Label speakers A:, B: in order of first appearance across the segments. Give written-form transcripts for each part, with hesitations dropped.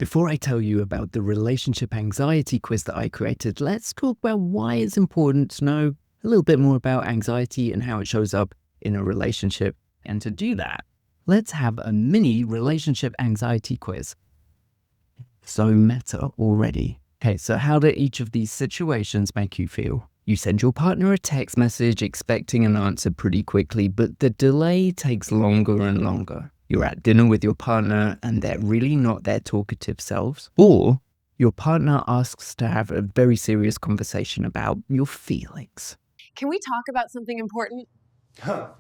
A: Before I tell you about the relationship anxiety quiz that I created, let's talk about why it's important to know a little bit more about anxiety and how it shows up in a relationship. And to do that, let's have a mini relationship anxiety quiz. So meta already. Okay, so how do each of these situations make you feel? You send your partner a text message expecting an answer pretty quickly, but the delay takes longer and longer. You're at dinner with your partner and they're really not their talkative selves. Or your partner asks to have a very serious conversation about your feelings.
B: Can we talk about something important?
C: Oh!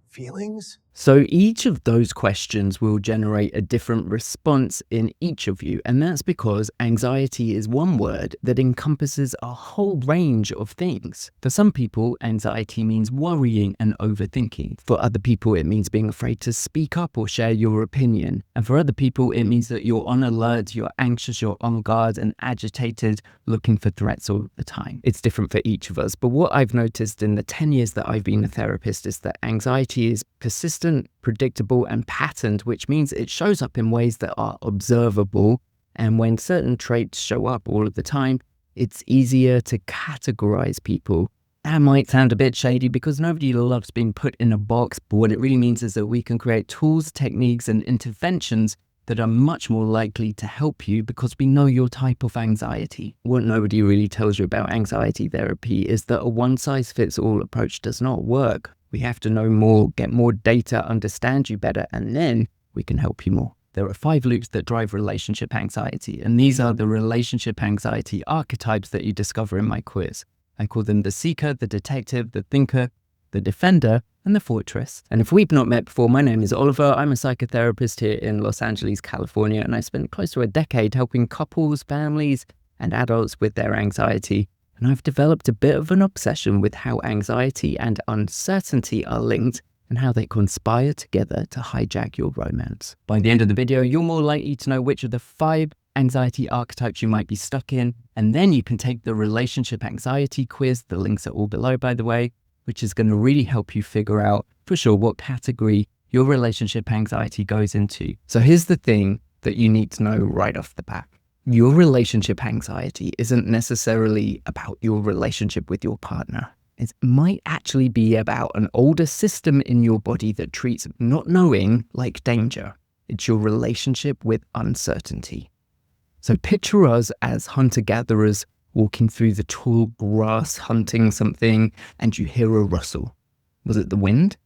C: Feelings?
A: So each of those questions will generate a different response in each of you. And that's because anxiety is one word that encompasses a whole range of things. For some people, anxiety means worrying and overthinking. For other people, it means being afraid to speak up or share your opinion. And for other people, it means that you're on alert, you're anxious, you're on guard and agitated, looking for threats all the time. It's different for each of us. But what I've noticed in the 10 years that I've been a therapist is that anxiety is persistent, predictable, and patterned, which means it shows up in ways that are observable. And when certain traits show up all of the time, it's easier to categorize people. That might sound a bit shady because nobody loves being put in a box, but what it really means is that we can create tools, techniques, and interventions that are much more likely to help you because we know your type of anxiety. What nobody really tells you about anxiety therapy is that a one-size-fits-all approach does not work. We have to know more, get more data, understand you better, and then we can help you more. There are 5 loops that drive relationship anxiety, and these are the relationship anxiety archetypes that you discover in my quiz. I call them the seeker, the detective, the thinker, the defender, and the fortress. And if we've not met before, my name is Oliver. I'm a psychotherapist here in Los Angeles, California, and I spent close to a decade helping couples, families, and adults with their anxiety. And I've developed a bit of an obsession with how anxiety and uncertainty are linked and how they conspire together to hijack your romance. By the end of the video, you're more likely to know which of the 5 anxiety archetypes you might be stuck in, and then you can take the relationship anxiety quiz. The links are all below, by the way, which is going to really help you figure out for sure what category your relationship anxiety goes into. So here's the thing that you need to know right off the bat. Your relationship anxiety isn't necessarily about your relationship with your partner. It might actually be about an older system in your body that treats not knowing like danger. It's your relationship with uncertainty. So picture us as hunter-gatherers walking through the tall grass hunting something and you hear a rustle. Was it the wind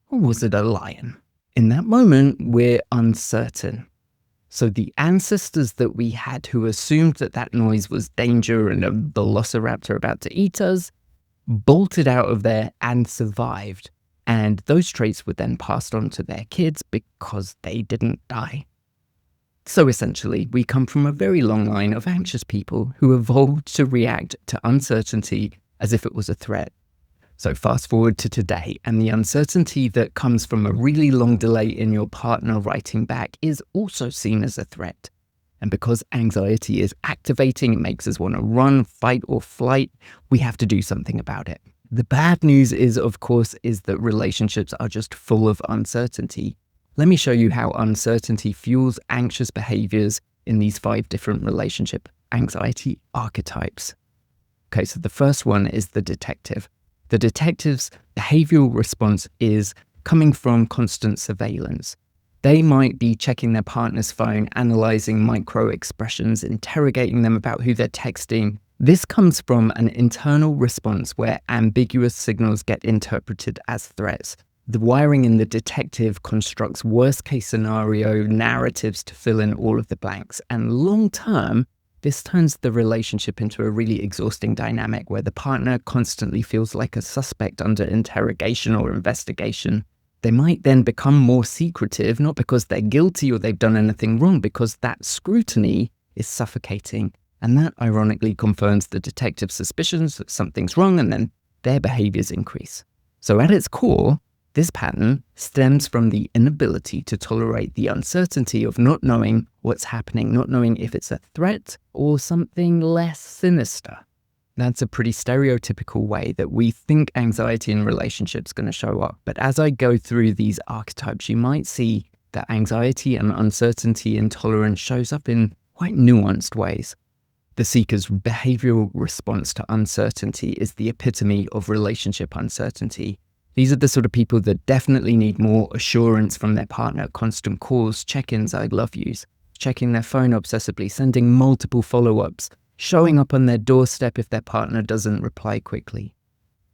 A: or was it a lion? In that moment, we're uncertain. So the ancestors that we had who assumed that that noise was danger and a velociraptor about to eat us, bolted out of there and survived. And those traits were then passed on to their kids because they didn't die. So essentially, we come from a very long line of anxious people who evolved to react to uncertainty as if it was a threat. So fast forward to today, and the uncertainty that comes from a really long delay in your partner writing back is also seen as a threat. And because anxiety is activating, it makes us want to run, fight, or flight, we have to do something about it. The bad news is, of course, is that relationships are just full of uncertainty. Let me show you how uncertainty fuels anxious behaviors in these 5 different relationship anxiety archetypes. Okay, so the first one is the detective. The detective's behavioral response is coming from constant surveillance. They might be checking their partner's phone, analyzing micro expressions, interrogating them about who they're texting. This comes from an internal response where ambiguous signals get interpreted as threats. The wiring in the detective constructs worst-case scenario narratives to fill in all of the blanks. And long-term, this turns the relationship into a really exhausting dynamic where the partner constantly feels like a suspect under interrogation or investigation. They might then become more secretive, not because they're guilty or they've done anything wrong, because that scrutiny is suffocating. And that ironically confirms the detective's suspicions that something's wrong, and then their behaviors increase. So at its core, this pattern stems from the inability to tolerate the uncertainty of not knowing what's happening, not knowing if it's a threat or something less sinister. That's a pretty stereotypical way that we think anxiety in relationships is going to show up. But as I go through these archetypes, you might see that anxiety and uncertainty intolerance shows up in quite nuanced ways. The seeker's behavioral response to uncertainty is the epitome of relationship uncertainty. These are the sort of people that definitely need more assurance from their partner, constant calls, check-ins, I love yous, checking their phone obsessively, sending multiple follow-ups, showing up on their doorstep if their partner doesn't reply quickly.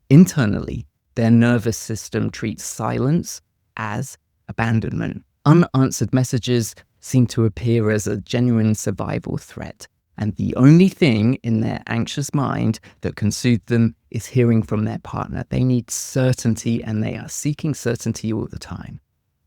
A: Internally, their nervous system treats silence as abandonment. Unanswered messages seem to appear as a genuine survival threat, and the only thing in their anxious mind that can soothe them is hearing from their partner. They need certainty, and they are seeking certainty all the time.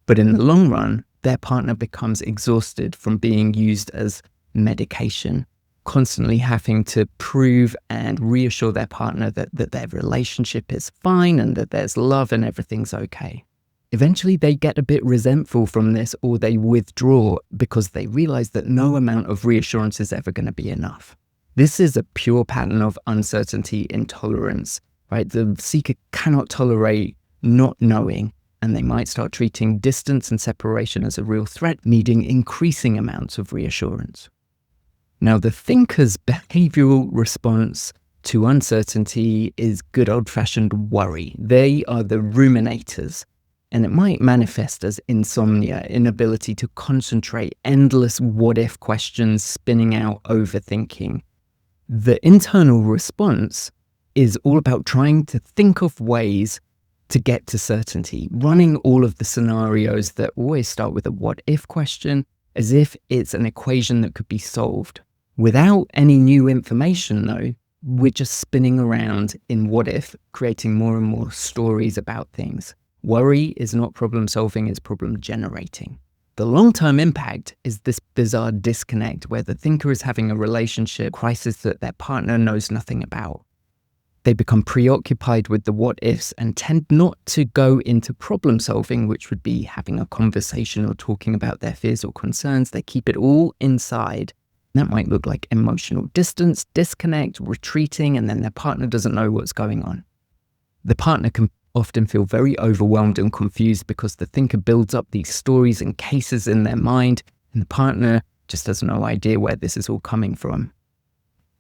A: But in the long run, their partner becomes exhausted from being used as medication, constantly having to prove and reassure their partner that their relationship is fine and that there's love and everything's okay. Eventually, they get a bit resentful from this, or they withdraw because they realize that no amount of reassurance is ever going to be enough. This is a pure pattern of uncertainty intolerance, right? The seeker cannot tolerate not knowing, and they might start treating distance and separation as a real threat, needing increasing amounts of reassurance. Now, the thinker's behavioral response to uncertainty is good old-fashioned worry. They are the ruminators, and it might manifest as insomnia, inability to concentrate, endless what-if questions spinning out, overthinking. The internal response is all about trying to think of ways to get to certainty, running all of the scenarios that always start with a what-if question as if it's an equation that could be solved. Without any new information, though, we're just spinning around in what-if, creating more and more stories about things. Worry is not problem solving, it's problem generating. The long-term impact is this bizarre disconnect where the thinker is having a relationship crisis that their partner knows nothing about. They become preoccupied with the what-ifs and tend not to go into problem solving, which would be having a conversation or talking about their fears or concerns. They keep it all inside. That might look like emotional distance, disconnect, retreating, and then their partner doesn't know what's going on. The partner can often feel very overwhelmed and confused because the thinker builds up these stories and cases in their mind, and the partner just has no idea where this is all coming from.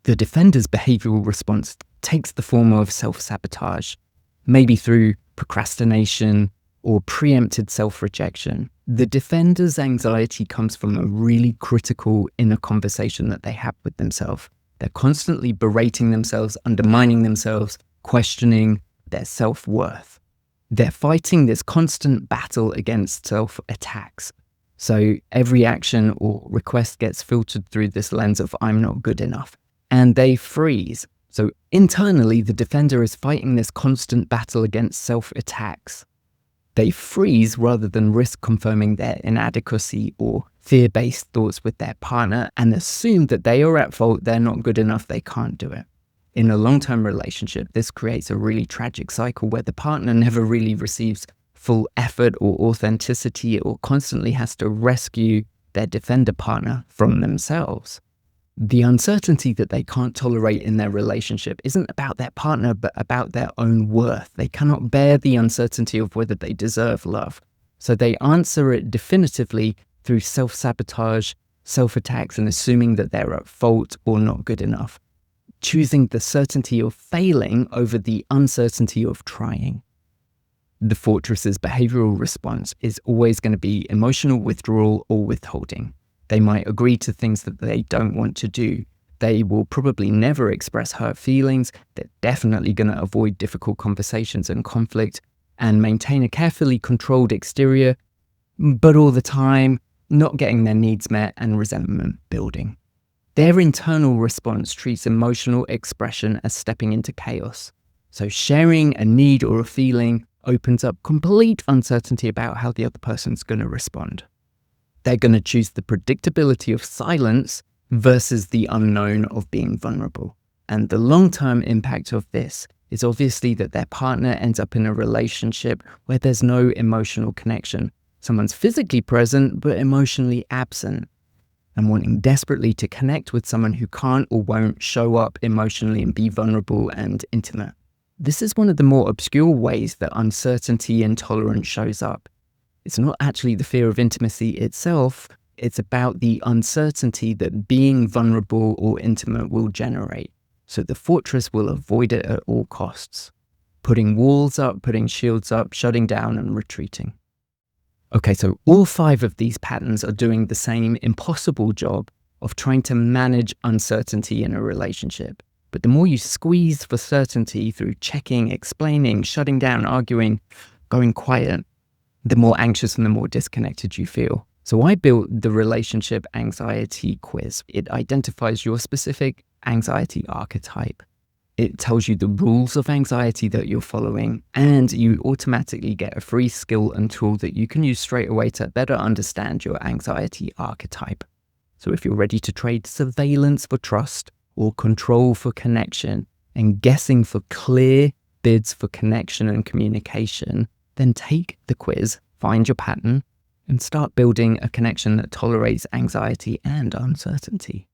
A: The defender's behavioral response takes the form of self-sabotage, maybe through procrastination or preempted self-rejection. The defender's anxiety comes from a really critical inner conversation that they have with themselves. They're constantly berating themselves, undermining themselves, questioning their self-worth. They're fighting this constant battle against self-attacks. So every action or request gets filtered through this lens of I'm not good enough. And they freeze. So internally, the defender is fighting this constant battle against self-attacks. They freeze rather than risk confirming their inadequacy or fear-based thoughts with their partner and assume that they are at fault, they're not good enough, they can't do it. In a long-term relationship, this creates a really tragic cycle where the partner never really receives full effort or authenticity or constantly has to rescue their defender partner from themselves. The uncertainty that they can't tolerate in their relationship isn't about their partner, but about their own worth. They cannot bear the uncertainty of whether they deserve love. So they answer it definitively through self-sabotage, self-attacks, and assuming that they're at fault or not good enough, choosing the certainty of failing over the uncertainty of trying. The fortress's behavioral response is always going to be emotional withdrawal or withholding. They might agree to things that they don't want to do. They will probably never express hurt feelings. They're definitely going to avoid difficult conversations and conflict and maintain a carefully controlled exterior, but all the time not getting their needs met and resentment building. Their internal response treats emotional expression as stepping into chaos. So sharing a need or a feeling opens up complete uncertainty about how the other person's going to respond. They're going to choose the predictability of silence versus the unknown of being vulnerable. And the long-term impact of this is obviously that their partner ends up in a relationship where there's no emotional connection. Someone's physically present, but emotionally absent, and wanting desperately to connect with someone who can't or won't show up emotionally and be vulnerable and intimate. This is one of the more obscure ways that uncertainty intolerance shows up. It's not actually the fear of intimacy itself. It's about the uncertainty that being vulnerable or intimate will generate. So the fortress will avoid it at all costs, putting walls up, putting shields up, shutting down and retreating. Okay, so all 5 of these patterns are doing the same impossible job of trying to manage uncertainty in a relationship. But the more you squeeze for certainty through checking, explaining, shutting down, arguing, going quiet, the more anxious and the more disconnected you feel. So I built the relationship anxiety quiz. It identifies your specific anxiety archetype. It tells you the rules of anxiety that you're following, and you automatically get a free skill and tool that you can use straight away to better understand your anxiety archetype. So if you're ready to trade surveillance for trust or control for connection and guessing for clear bids for connection and communication, then take the quiz, find your pattern, and start building a connection that tolerates anxiety and uncertainty.